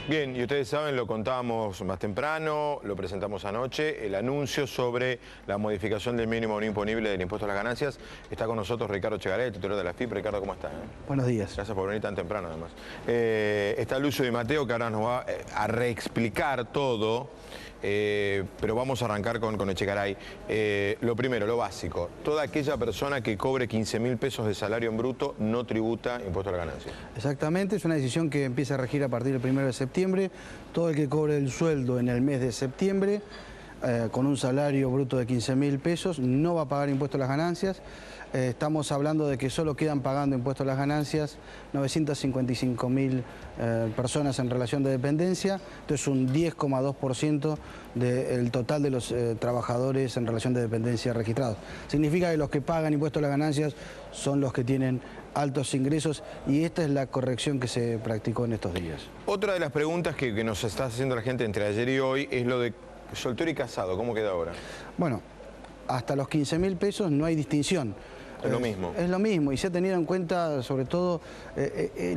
Bien, y ustedes saben, lo contábamos más temprano, lo presentamos anoche, el anuncio sobre la modificación del mínimo no imponible del impuesto a las ganancias. Está con nosotros Ricardo Chegaray, titular de la FIP. Ricardo, ¿cómo está? Buenos días. Gracias por venir tan temprano, además. Está Lucio Di Matteo, que ahora nos va a reexplicar todo, pero vamos a arrancar con Echegaray. Lo primero, lo básico. Toda aquella persona que cobre 15.000 pesos de salario en bruto no tributa impuesto a la ganancia. Exactamente, es una decisión que empieza a regir a partir del 1 de septiembre. Todo el que cobre el sueldo en el mes de septiembre, con un salario bruto de 15.000 pesos, no va a pagar impuesto a las ganancias. Estamos hablando de que solo quedan pagando impuesto a las ganancias 955.000 personas en relación de dependencia. Esto es un 10,2% del total de los trabajadores en relación de dependencia registrados. Significa que los que pagan impuesto a las ganancias son los que tienen altos ingresos, y esta es la corrección que se practicó en estos días. Otra de las preguntas que nos está haciendo la gente entre ayer y hoy es lo de soltero y casado. ¿Cómo queda ahora? Bueno, hasta los 15.000 pesos no hay distinción. Es lo mismo. Es lo mismo, y se ha tenido en cuenta sobre todo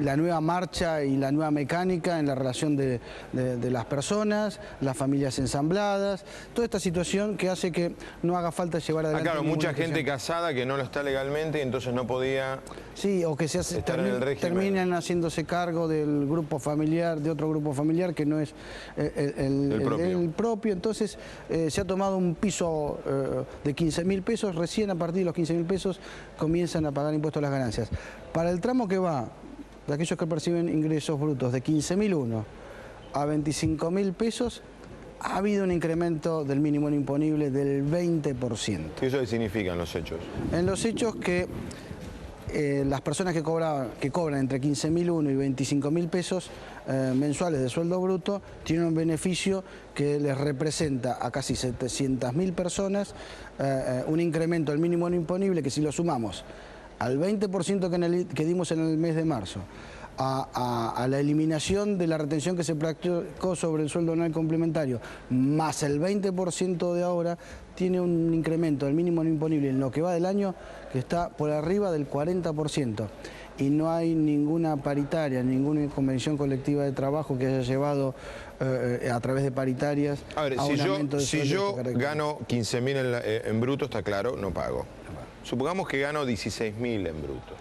la nueva marcha y la nueva mecánica en la relación de las personas, las familias ensambladas, toda esta situación que hace que no haga falta llevar adelante. Claro, mucha gente casada que no lo está legalmente y entonces no podía. Sí, o que terminan haciéndose cargo del grupo familiar, de otro grupo familiar que no es el propio. Entonces se ha tomado un piso de 15.000 pesos, recién a partir de los 15.000 pesos comienzan a pagar impuestos a las ganancias. Para el tramo que va de aquellos que perciben ingresos brutos de 15.001 a 25.000 pesos, ha habido un incremento del mínimo no imponible del 20%. ¿Qué eso significa en los hechos? En los hechos que las personas que cobran entre 15.001 y 25.000 pesos mensuales de sueldo bruto tienen un beneficio que les representa a casi 700.000 personas un incremento del mínimo no imponible que, si lo sumamos al 20% que dimos en el mes de marzo, a la eliminación de la retención que se practicó sobre el sueldo anual complementario, más el 20% de ahora, tiene un incremento del mínimo no imponible en lo que va del año que está por arriba del 40%. Y no hay ninguna paritaria, ninguna convención colectiva de trabajo que haya llevado a través de paritarias a ver, si yo gano 15.000 en bruto, está claro, no pago. Supongamos que gano 16.000 en bruto.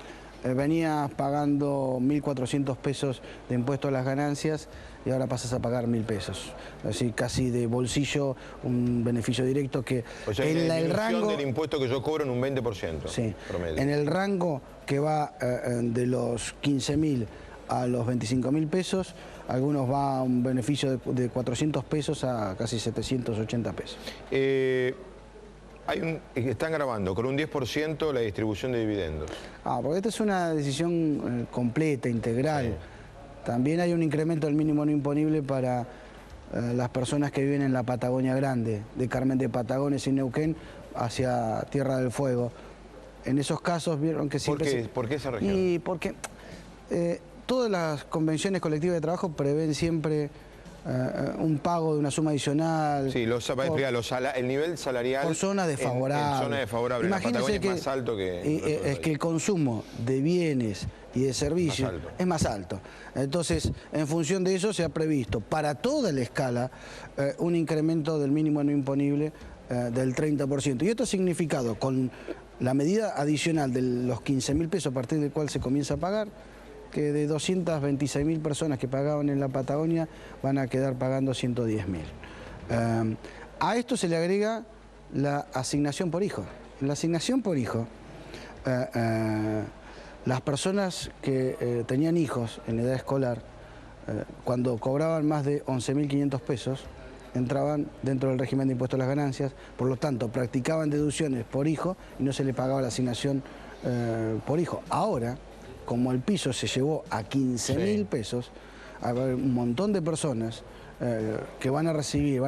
Venías pagando 1.400 pesos de impuesto a las ganancias y ahora pasas a pagar 1.000 pesos. Así, casi de bolsillo, un beneficio directo que... O sea, en el rango del impuesto que yo cobro en un 20%. Sí, promedio. En el rango que va de los 15.000 a los 25.000 pesos, algunos va a un beneficio de 400 pesos a casi 780 pesos. Están grabando con un 10% la distribución de dividendos. Porque esta es una decisión completa, integral. Sí. También hay un incremento del mínimo no imponible para las personas que viven en la Patagonia Grande, de Carmen de Patagones y Neuquén hacia Tierra del Fuego. En esos casos vieron que siempre... ¿Por qué esa región? Y porque todas las convenciones colectivas de trabajo prevén siempre un pago de una suma adicional. Sí, el nivel salarial por zona desfavorable. En zona desfavorable. Imagínense la Patagonia es más alto que... es que el consumo de bienes y de servicios es más alto. Entonces, en función de eso se ha previsto para toda la escala un incremento del mínimo no imponible del 30%. Y esto ha significado, con la medida adicional de los 15.000 pesos a partir del cual se comienza a pagar, que de 226.000 personas que pagaban en la Patagonia van a quedar pagando 110.000. A esto se le agrega la asignación por hijo. La asignación por hijo, las personas que tenían hijos en edad escolar, cuando cobraban más de 11.500 pesos, entraban dentro del régimen de impuesto a las ganancias, por lo tanto practicaban deducciones por hijo y no se le pagaba la asignación por hijo. Ahora, como el piso se llevó a 15.000 pesos, va a haber un montón de personas que van a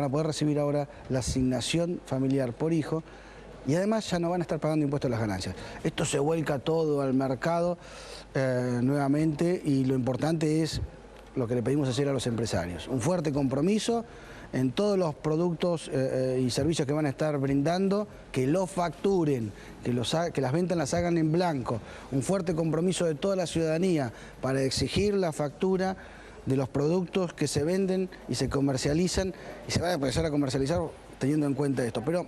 poder recibir ahora la asignación familiar por hijo, y además ya no van a estar pagando impuestos a las ganancias. Esto se vuelca todo al mercado nuevamente, y lo importante es lo que le pedimos hacer a los empresarios. Un fuerte compromiso en todos los productos y servicios que van a estar brindando, que los facturen, que las ventas las hagan en blanco. Un fuerte compromiso de toda la ciudadanía para exigir la factura de los productos que se venden y se comercializan, y se va a empezar a comercializar teniendo en cuenta esto. Pero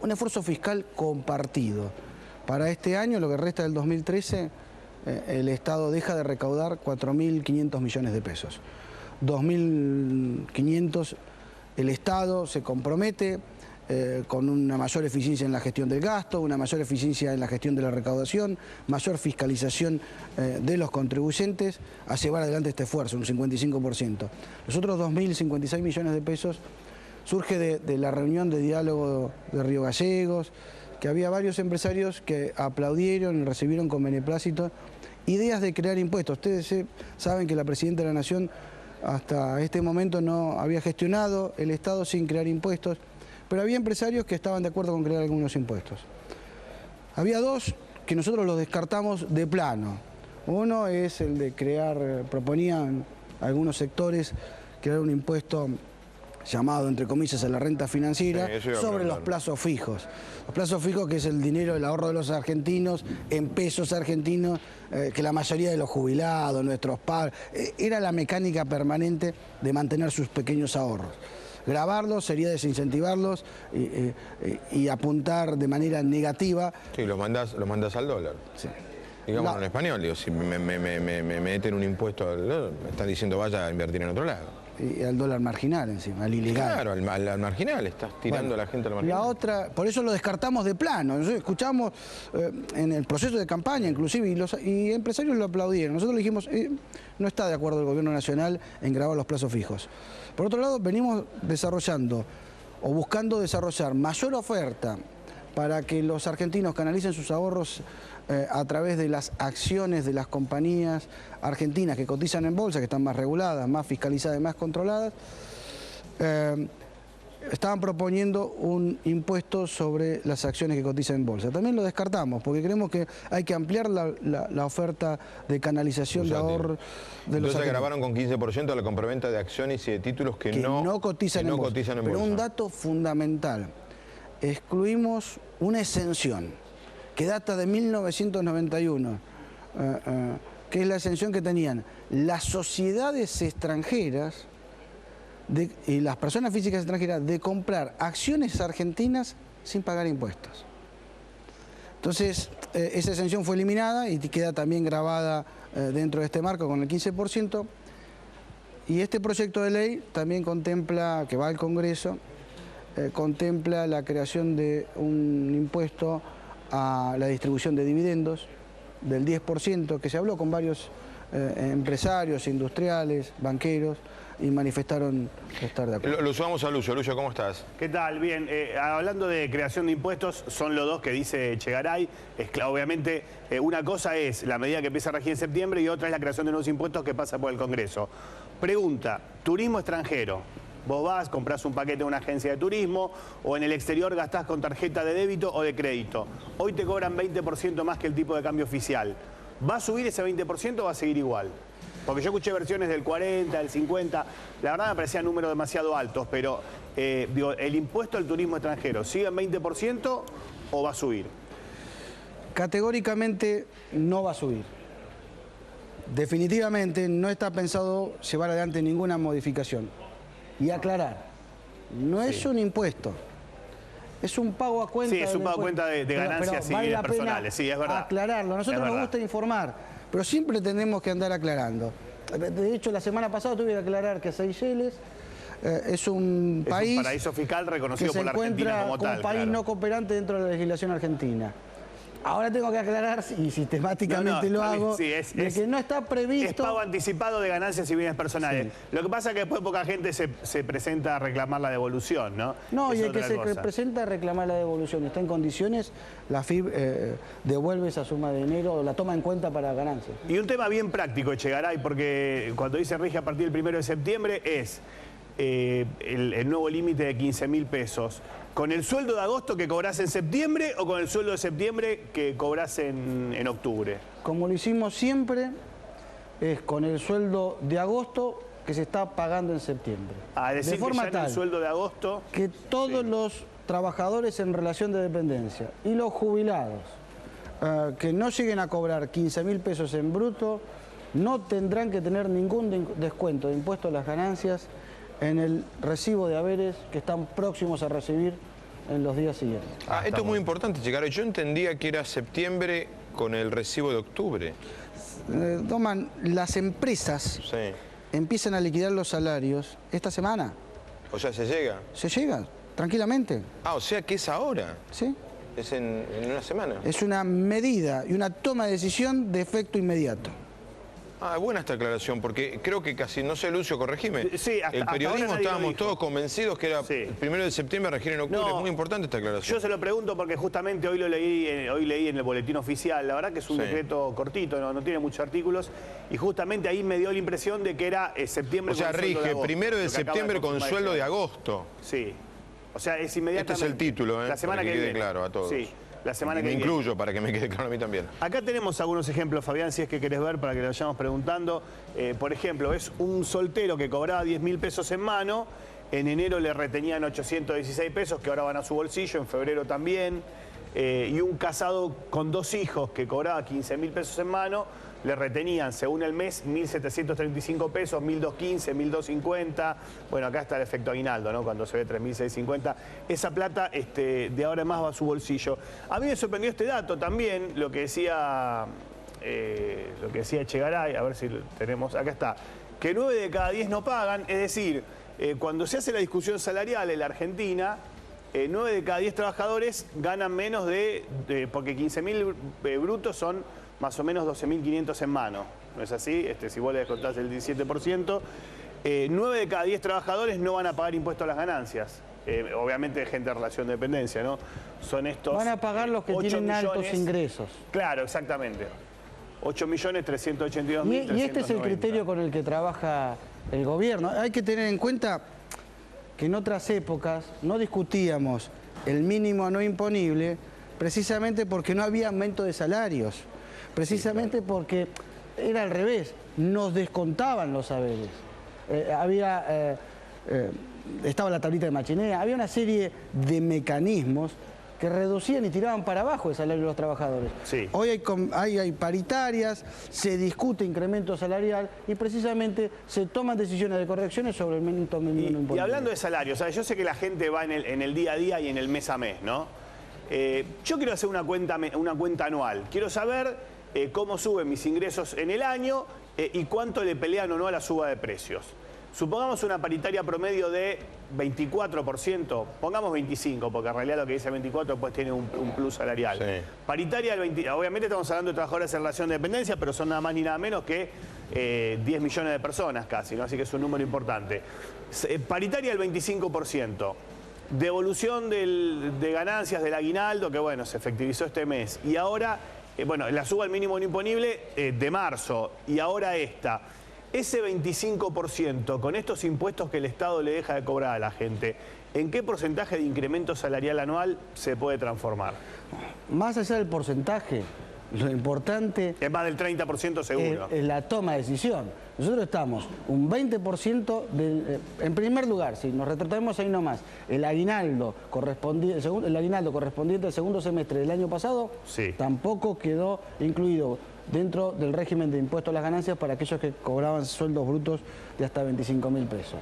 un esfuerzo fiscal compartido. Para este año, lo que resta del 2013, el Estado deja de recaudar 4.500 millones de pesos. 2.500 el Estado se compromete con una mayor eficiencia en la gestión del gasto, una mayor eficiencia en la gestión de la recaudación, mayor fiscalización de los contribuyentes a llevar adelante este esfuerzo, un 55%. Los otros 2.056 millones de pesos surge de la reunión de diálogo de Río Gallegos, que había varios empresarios que aplaudieron y recibieron con beneplácito ideas de crear impuestos. Ustedes saben que la Presidenta de la Nación hasta este momento no había gestionado el Estado sin crear impuestos, pero había empresarios que estaban de acuerdo con crear algunos impuestos. Había dos que nosotros los descartamos de plano. Uno es el de crear, proponían algunos sectores crear un impuesto llamado, entre comillas, a la renta financiera, sobre los plazos fijos. Los plazos fijos, que es el dinero, el ahorro de los argentinos en pesos argentinos, que la mayoría de los jubilados, nuestros padres, era la mecánica permanente de mantener sus pequeños ahorros. Grabarlos sería desincentivarlos y apuntar de manera negativa. Sí, los mandás al dólar. Sí. Digamos en español, digo, si me meten un impuesto al dólar, me están diciendo vaya a invertir en otro lado. Y al dólar marginal encima, al ilegal. Claro, al marginal, estás tirando a la gente al marginal. La otra, por eso lo descartamos de plano. Nosotros escuchamos en el proceso de campaña inclusive, y empresarios lo aplaudieron. Nosotros le dijimos, no está de acuerdo el gobierno nacional en grabar los plazos fijos. Por otro lado, venimos desarrollando o buscando desarrollar mayor oferta para que los argentinos canalicen sus ahorros a través de las acciones de las compañías argentinas que cotizan en bolsa, que están más reguladas, más fiscalizadas y más controladas. Estaban proponiendo un impuesto sobre las acciones que cotizan en bolsa. También lo descartamos, porque creemos que hay que ampliar la oferta de canalización de ahorro de los argentinos. Entonces grabaron con 15% la compraventa de acciones y de títulos que no cotizan en bolsa. Pero un dato fundamental, excluimos una exención que data de 1991, que es la exención que tenían las sociedades extranjeras y las personas físicas extranjeras de comprar acciones argentinas sin pagar impuestos. Entonces, esa exención fue eliminada y queda también grabada dentro de este marco con el 15%. Y este proyecto de ley también contempla, que va al Congreso, contempla la creación de un impuesto a la distribución de dividendos del 10%, que se habló con varios empresarios, industriales, banqueros, y manifestaron estar de acuerdo. Lo sumamos a Lucio. Lucio, ¿cómo estás? ¿Qué tal? Bien, hablando de creación de impuestos, son los dos que dice Echegaray. Obviamente, una cosa es la medida que empieza a regir en septiembre y otra es la creación de nuevos impuestos que pasa por el Congreso. Pregunta, turismo extranjero. Vos vas, comprás un paquete en una agencia de turismo o en el exterior gastás con tarjeta de débito o de crédito. Hoy te cobran 20% más que el tipo de cambio oficial. ¿Va a subir ese 20% o va a seguir igual? Porque yo escuché versiones del 40, del 50. La verdad me parecían números demasiado altos, pero digo, ¿el impuesto al turismo extranjero sigue en 20% o va a subir? Categóricamente no va a subir. Definitivamente no está pensado llevar adelante ninguna modificación. Y aclarar, no es un impuesto, es un pago a cuenta. Sí, es un pago a cuenta de ganancias vale y personales, sí, es verdad. Aclararlo, a nosotros nos gusta informar, pero siempre tenemos que andar aclarando. De hecho, la semana pasada tuve que aclarar que Seychelles es un país... un paraíso fiscal reconocido por la Argentina como tal. Un país no cooperante dentro de la legislación argentina. Ahora tengo que aclarar, y sistemáticamente lo hago, de que no está previsto... Es pago anticipado de ganancias y bienes personales. Sí. Lo que pasa es que después poca gente se presenta a reclamar la devolución, ¿no? No, y el que se presenta a reclamar la devolución y está en condiciones, la FIP devuelve esa suma de dinero o la toma en cuenta para ganancias. Y un tema bien práctico, Echegaray, porque cuando dice rige a partir del 1 de septiembre es el nuevo límite de 15.000 pesos. ¿Con el sueldo de agosto que cobras en septiembre o con el sueldo de septiembre que cobras en octubre? Como lo hicimos siempre, es con el sueldo de agosto que se está pagando en septiembre. Es decir, de forma que ya tal, el sueldo de agosto... Que todos los trabajadores en relación de dependencia y los jubilados que no lleguen a cobrar 15.000 pesos en bruto no tendrán que tener ningún descuento de impuesto a las ganancias en el recibo de haberes que están próximos a recibir en los días siguientes. Esto es muy importante, Chegaray. Yo entendía que era septiembre con el recibo de octubre. Doman, las empresas empiezan a liquidar los salarios esta semana. O sea, ¿se llega? Se llega, tranquilamente. O sea que es ahora. Sí. Es en una semana. Es una medida y una toma de decisión de efecto inmediato. Buena esta aclaración, porque creo que casi, no sé, Lucio, corregime. Sí, el periodismo estábamos todos convencidos que era el 1 de septiembre a regir en octubre. Es muy importante esta aclaración. Yo se lo pregunto porque justamente hoy leí en el boletín oficial. La verdad que es un decreto cortito, no tiene muchos artículos. Y justamente ahí me dio la impresión de que era septiembre. O sea, rige 1 de septiembre con sueldo de agosto. Sí. O sea, es inmediatamente. Este es el título, la semana para que que quede viene. Claro a todos. Sí. La semana que me viene. incluyo para que me quede claro a mí también. Acá tenemos algunos ejemplos, Fabián, si es que querés ver para que lo vayamos preguntando. Por ejemplo, es un soltero que cobraba 10.000 pesos en mano. En enero le retenían 816 pesos que ahora van a su bolsillo, en febrero también. Y un casado con 2 hijos que cobraba 15.000 pesos en mano, le retenían, según el mes, 1.735 pesos, 1.215, 1.250. Bueno, acá está el efecto aguinaldo, ¿no? Cuando se ve 3.650. Esa plata de ahora en más va a su bolsillo. A mí me sorprendió este dato también, lo que decía Chegaray, a ver si lo tenemos, acá está, que 9 de cada 10 no pagan, es decir, cuando se hace la discusión salarial en la Argentina, 9 de cada 10 trabajadores ganan menos porque 15.000 brutos son más o menos 12.500 en mano. ¿No es así? Si vos le descontás el 17%, 9 de cada 10 trabajadores no van a pagar impuestos a las ganancias. Obviamente gente de relación de dependencia, ¿no? Son estos... Van a pagar los que tienen altos ingresos. Claro, exactamente. 8.382.000. Y este es el criterio con el que trabaja el gobierno. Hay que tener en cuenta que en otras épocas no discutíamos el mínimo no imponible precisamente porque no había aumento de salarios, precisamente porque era al revés, nos descontaban los saberes. Estaba la tablita de machinea, había una serie de mecanismos que reducían y tiraban para abajo el salario de los trabajadores. Sí. Hoy hay paritarias, se discute incremento salarial y precisamente se toman decisiones de correcciones sobre el mínimo imponible. Y hablando de salarios, yo sé que la gente va en el día a día y en el mes a mes, ¿no? Yo quiero hacer una cuenta anual. Quiero saber cómo suben mis ingresos en el año y cuánto le pelean o no a la suba de precios. Supongamos una paritaria promedio de 24%, pongamos 25%, porque en realidad lo que dice 24% pues tiene un plus salarial. Sí. Paritaria del 20%, obviamente estamos hablando de trabajadores en relación de dependencia, pero son nada más ni nada menos que 10 millones de personas casi, ¿no? Así que es un número importante. Paritaria del 25%. Devolución de ganancias del aguinaldo, que bueno, se efectivizó este mes. Y ahora, bueno, la suba al mínimo no imponible de marzo, y ahora esta. Ese 25%, con estos impuestos que el Estado le deja de cobrar a la gente, ¿en qué porcentaje de incremento salarial anual se puede transformar? Más allá del porcentaje, lo importante... Es más del 30% seguro. Es la toma de decisión. Nosotros estamos un 20% en primer lugar, si nos retratamos ahí nomás, el aguinaldo correspondiente al segundo semestre del año pasado, tampoco quedó incluido dentro del régimen de impuesto a las ganancias para aquellos que cobraban sueldos brutos de hasta 25.000 pesos.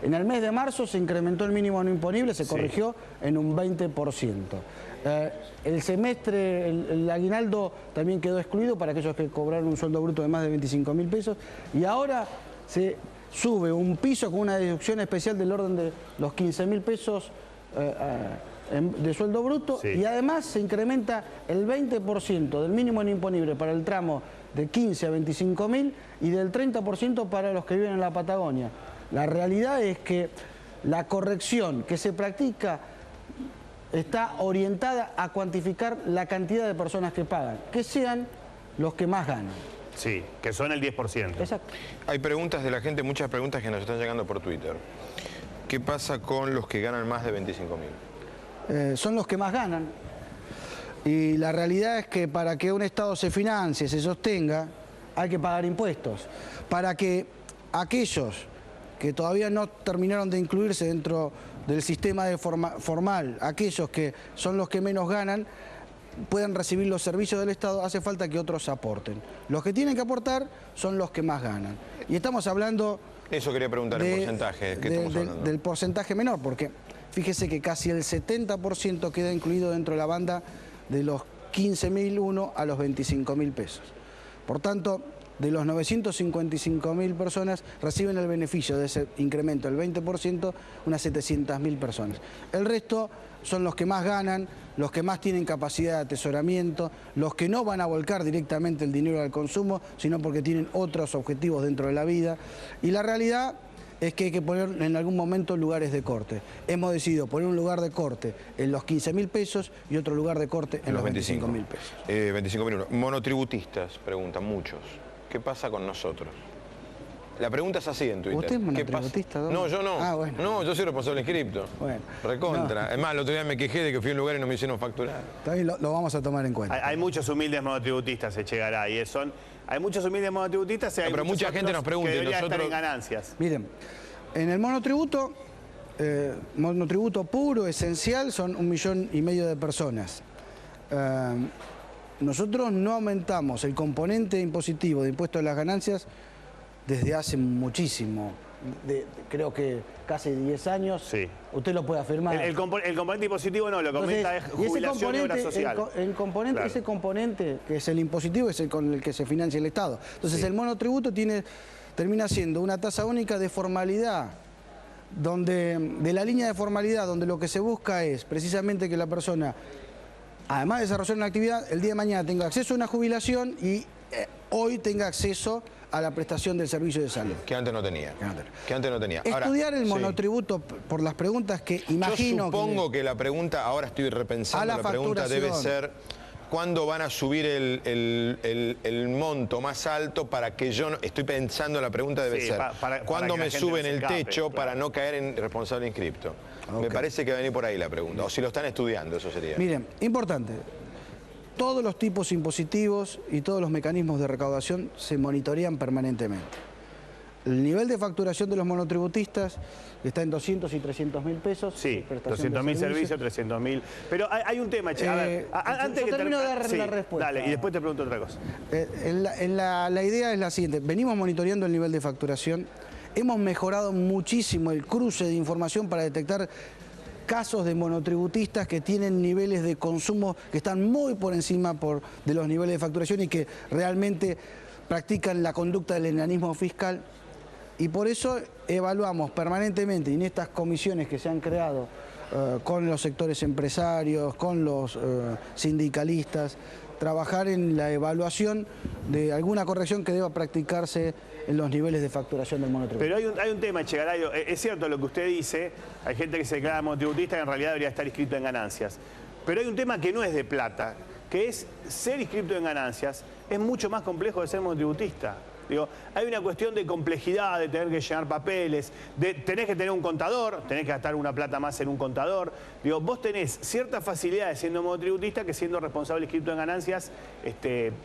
En el mes de marzo se incrementó el mínimo no imponible, se corrigió en un 20%. El semestre, el aguinaldo también quedó excluido para aquellos que cobraron un sueldo bruto de más de 25.000 pesos y ahora se sube un piso con una deducción especial del orden de los 15.000 pesos de sueldo bruto y además se incrementa el 20% del mínimo no imponible para el tramo de 15 a 25.000 y del 30% para los que viven en la Patagonia. La realidad es que la corrección que se practica está orientada a cuantificar la cantidad de personas que pagan, que sean los que más ganan. Sí, que son el 10%. Exacto. Hay preguntas de la gente, muchas preguntas que nos están llegando por Twitter. ¿Qué pasa con los que ganan más de 25.000? Son los que más ganan. Y la realidad es que para que un Estado se financie, se sostenga, hay que pagar impuestos. Para que aquellos que todavía no terminaron de incluirse dentro del sistema formal, aquellos que son los que menos ganan, puedan recibir los servicios del Estado, hace falta que otros aporten. Los que tienen que aportar son los que más ganan. Y estamos hablando... Eso quería preguntar, el porcentaje que estamos hablando. Del porcentaje menor, porque fíjese que casi el 70% queda incluido dentro de la banda de los 15.001 a los 25.000 pesos. Por tanto, de los 955.000 personas reciben el beneficio de ese incremento del 20%, unas 700.000 personas. El resto son los que más ganan, los que más tienen capacidad de atesoramiento, los que no van a volcar directamente el dinero al consumo, sino porque tienen otros objetivos dentro de la vida. Y la realidad es que hay que poner en algún momento lugares de corte. Hemos decidido poner un lugar de corte en los 15.000 pesos y otro lugar de corte en los 25.000 pesos. 25.000. Monotributistas, preguntan muchos. ¿Qué pasa con nosotros? La pregunta es así en Twitter. ¿Usted es monotributista? No, yo no. Ah, bueno. No, yo soy responsable inscripto. Bueno. Recontra. No. Es más, el otro día me quejé de que fui a un lugar y no me hicieron facturar. También lo vamos a tomar en cuenta. Hay muchos humildes monotributistas, Echegaray. Hay muchos humildes monotributistas y hay pero mucha gente nos pregunta, que deberían nosotros... estar en ganancias. Miren, en el monotributo puro, esencial, son 1,5 millones de personas. Nosotros no aumentamos el componente impositivo de impuesto a las ganancias desde hace muchísimo, creo que casi 10 años. Sí. Usted lo puede afirmar. El componente impositivo no, lo que aumenta es jubilación y obra social. Claro. Ese componente, que es el impositivo, es el con el que se financia el Estado. Entonces el monotributo termina siendo una tasa única de formalidad, de la línea de formalidad, donde lo que se busca es precisamente que la persona, además de desarrollar una actividad, el día de mañana tenga acceso a una jubilación y hoy tenga acceso a la prestación del servicio de salud. Que antes no tenía. Ahora, estudiar el monotributo, por las preguntas que imagino... Yo supongo que la pregunta, ahora estoy repensando, la pregunta debe ser... ¿Cuándo van a subir el monto más alto para que yo no... Estoy pensando, la pregunta debe ser, ¿cuándo me suben el techo para no caer en responsable inscripto? Okay. Me parece que va a venir por ahí la pregunta, o si lo están estudiando, eso sería. Miren, importante, todos los tipos impositivos y todos los mecanismos de recaudación se monitorean permanentemente. El nivel de facturación de los monotributistas está en 200 y 300.000 pesos. Sí, 200.000 servicios, 300.000. Pero hay un tema, che, a ver, antes que termino de dar la respuesta. Dale, y después te pregunto otra cosa. La idea es la siguiente, venimos monitoreando el nivel de facturación, hemos mejorado muchísimo el cruce de información para detectar casos de monotributistas que tienen niveles de consumo que están muy por encima de los niveles de facturación y que realmente practican la conducta del enanismo fiscal. Y por eso evaluamos permanentemente, y en estas comisiones que se han creado con los sectores empresarios, con los sindicalistas, trabajar en la evaluación de alguna corrección que deba practicarse en los niveles de facturación del monotributo. Pero hay un tema, Echegaray, es cierto lo que usted dice, hay gente que se declara monotributista que en realidad debería estar inscrito en ganancias. Pero hay un tema que no es de plata, que es ser inscrito en ganancias es mucho más complejo de ser monotributista. Digo, hay una cuestión de complejidad, de tener que llenar papeles, tenés que tener un contador, tenés que gastar una plata más en un contador. Digo, vos tenés ciertas facilidades siendo monotributista que siendo responsable inscrito en ganancias,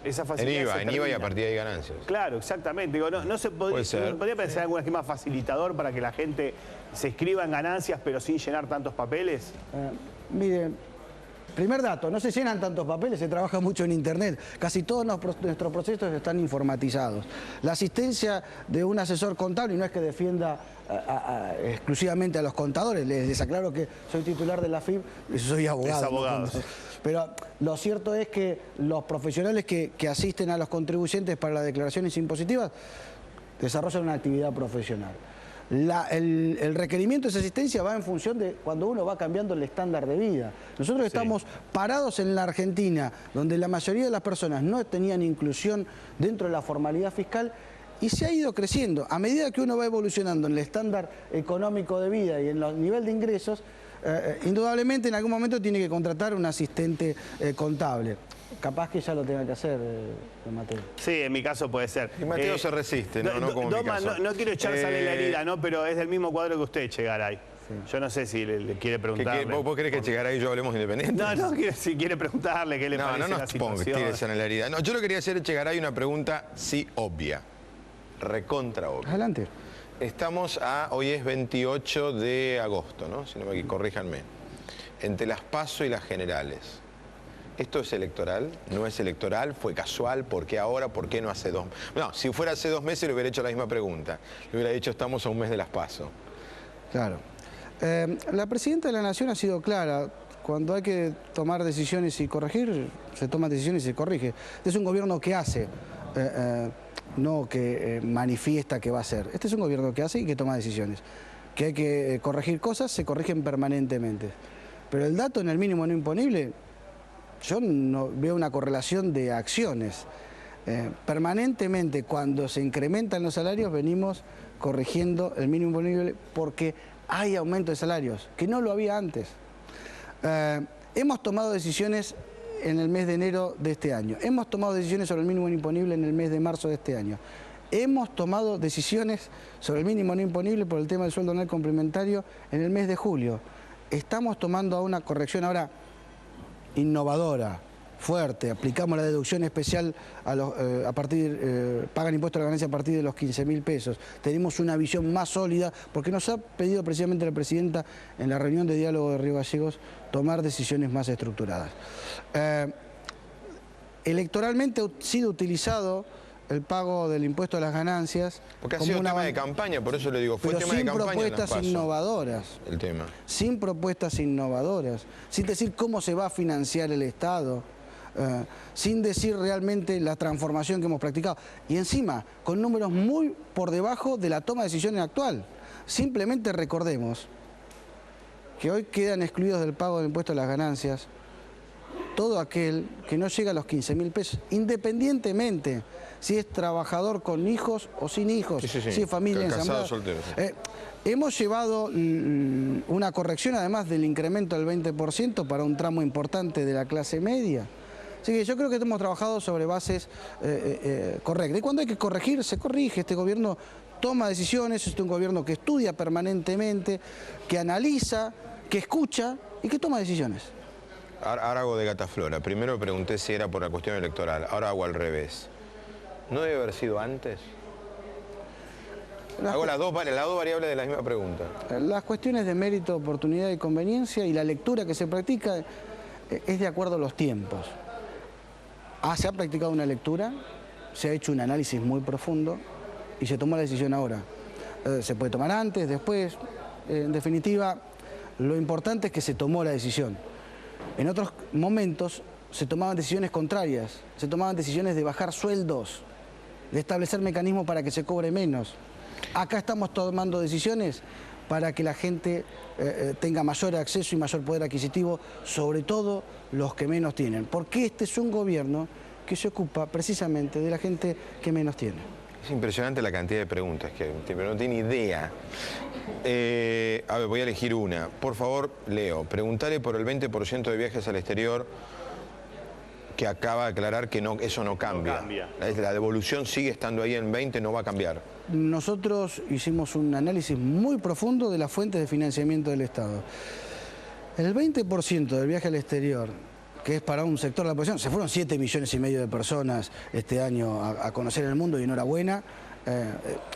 esa facilidad en IVA y a partir de ahí ganancias. Claro, exactamente. Digo, no se podría pensar en algún esquema facilitador para que la gente se inscriba en ganancias pero sin llenar tantos papeles. Miren, primer dato, no se llenan tantos papeles, se trabaja mucho en Internet. Casi todos nuestros procesos están informatizados. La asistencia de un asesor contable, y no es que defienda exclusivamente a los contadores, les aclaro que soy titular de la FIP y soy abogado. Es abogado. ¿No? Pero lo cierto es que los profesionales que asisten a los contribuyentes para las declaraciones impositivas desarrollan una actividad profesional. El requerimiento de esa asistencia va en función de cuando uno va cambiando el estándar de vida. Nosotros estamos parados en la Argentina, donde la mayoría de las personas no tenían inclusión dentro de la formalidad fiscal y se ha ido creciendo. A medida que uno va evolucionando en el estándar económico de vida y en el nivel de ingresos, indudablemente en algún momento tiene que contratar un asistente contable. Capaz que ya lo tenga que hacer, Mateo. Sí, en mi caso puede ser. Y Mateo se resiste, no como mi caso. No quiero echar sal en la herida, ¿no? Pero es del mismo cuadro que usted, Echegaray. Sí. Yo no sé si le quiere preguntarle. ¿Vos querés que Echegaray y yo hablemos independiente? No, si quiere preguntarle qué le parece la situación. No, tire sal en la herida. No, yo le quería hacer a Echegaray una pregunta, sí, obvia. Recontra obvia. Adelante. Hoy es 28 de agosto, ¿no? Si no me corríjanme. Entre las PASO y las generales. ¿Esto es electoral? ¿No es electoral? ¿Fue casual? ¿Por qué ahora? ¿Por qué no hace 2 meses? No, si fuera hace 2 meses le hubiera hecho la misma pregunta. Le hubiera dicho, estamos a un mes de las PASO. Claro. La presidenta de la Nación ha sido clara. Cuando hay que tomar decisiones y corregir, se toman decisiones y se corrige. Este es un gobierno que hace, no que manifiesta que va a hacer. Este es un gobierno que hace y que toma decisiones. Que hay que corregir cosas, se corrigen permanentemente. Pero el dato en el mínimo no imponible, yo no veo una correlación de acciones. Permanentemente, cuando se incrementan los salarios, venimos corrigiendo el mínimo imponible porque hay aumento de salarios, que no lo había antes. Hemos tomado decisiones en el mes de enero de este año. Hemos tomado decisiones sobre el mínimo no imponible en el mes de marzo de este año. Hemos tomado decisiones sobre el mínimo no imponible por el tema del sueldo anual complementario en el mes de julio. Estamos tomando una corrección ahora innovadora, fuerte. Aplicamos la deducción especial pagan impuestos a la ganancia a partir de los 15.000 pesos. Tenemos una visión más sólida porque nos ha pedido precisamente la presidenta en la reunión de diálogo de Río Gallegos tomar decisiones más estructuradas. Electoralmente ha sido utilizado el pago del impuesto a las ganancias. Porque ha sido tema de campaña, por eso le digo, fue tema de campaña. Sin propuestas innovadoras. El tema. Sin propuestas innovadoras. Sin decir cómo se va a financiar el Estado. Sin decir realmente la transformación que hemos practicado. Y encima, con números muy por debajo de la toma de decisiones actual. Simplemente recordemos que hoy quedan excluidos del pago del impuesto a las ganancias todo aquel que no llega a los 15.000 pesos, independientemente si es trabajador con hijos o sin hijos, si es familia ensamblada. Soltero, hemos llevado una corrección además del incremento del 20% para un tramo importante de la clase media. Así que yo creo que hemos trabajado sobre bases correctas. Y cuando hay que corregir, se corrige. Este gobierno toma decisiones, es un gobierno que estudia permanentemente, que analiza, que escucha y que toma decisiones. Ahora hago de Gataflora. Primero pregunté si era por la cuestión electoral, ahora hago al revés. ¿No debe haber sido antes? Hago las dos variables de la misma pregunta. Las cuestiones de mérito, oportunidad y conveniencia y la lectura que se practica es de acuerdo a los tiempos. Se ha practicado una lectura, se ha hecho un análisis muy profundo y se tomó la decisión ahora. Se puede tomar antes, después. En definitiva, lo importante es que se tomó la decisión. En otros momentos se tomaban decisiones contrarias, se tomaban decisiones de bajar sueldos, de establecer mecanismos para que se cobre menos. Acá estamos tomando decisiones para que la gente tenga mayor acceso y mayor poder adquisitivo, sobre todo los que menos tienen. Porque este es un gobierno que se ocupa precisamente de la gente que menos tiene. Es impresionante la cantidad de preguntas pero no tiene idea. A ver, voy a elegir una. Por favor, Leo, preguntale por el 20% de viajes al exterior que acaba de aclarar que no, eso no cambia. No cambia. La devolución sigue estando ahí en 20, no va a cambiar. Nosotros hicimos un análisis muy profundo de las fuentes de financiamiento del Estado. El 20% del viaje al exterior, que es para un sector de la población, se fueron 7,5 millones de personas este año a conocer el mundo y enhorabuena.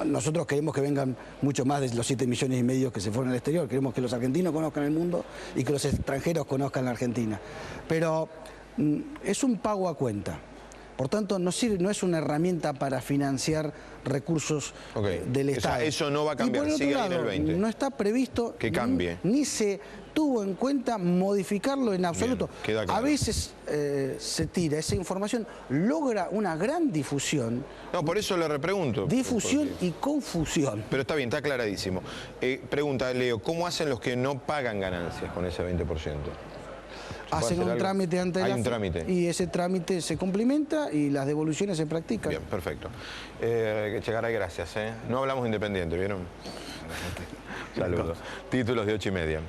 Nosotros queremos que vengan mucho más de los 7,5 millones que se fueron al exterior. Queremos que los argentinos conozcan el mundo y que los extranjeros conozcan la Argentina. Pero es un pago a cuenta. Por tanto, no es una herramienta para financiar recursos del Estado. Eso no va a cambiar, sigue ahí en el 20. No está previsto que cambie. Ni se tuvo en cuenta modificarlo en absoluto. Bien, queda claro. A veces se tira esa información, logra una gran difusión. No, por eso le repregunto. Difusión y confusión. Pero está bien, está clarísimo. Pregunta, Leo, ¿cómo hacen los que no pagan ganancias con ese 20%? Hacen un trámite ante la... Hay un trámite. Y ese trámite se cumplimenta y las devoluciones se practican. Bien, perfecto. Chegaray, gracias. No hablamos independiente, ¿vieron? Saludos. Títulos de 8:30.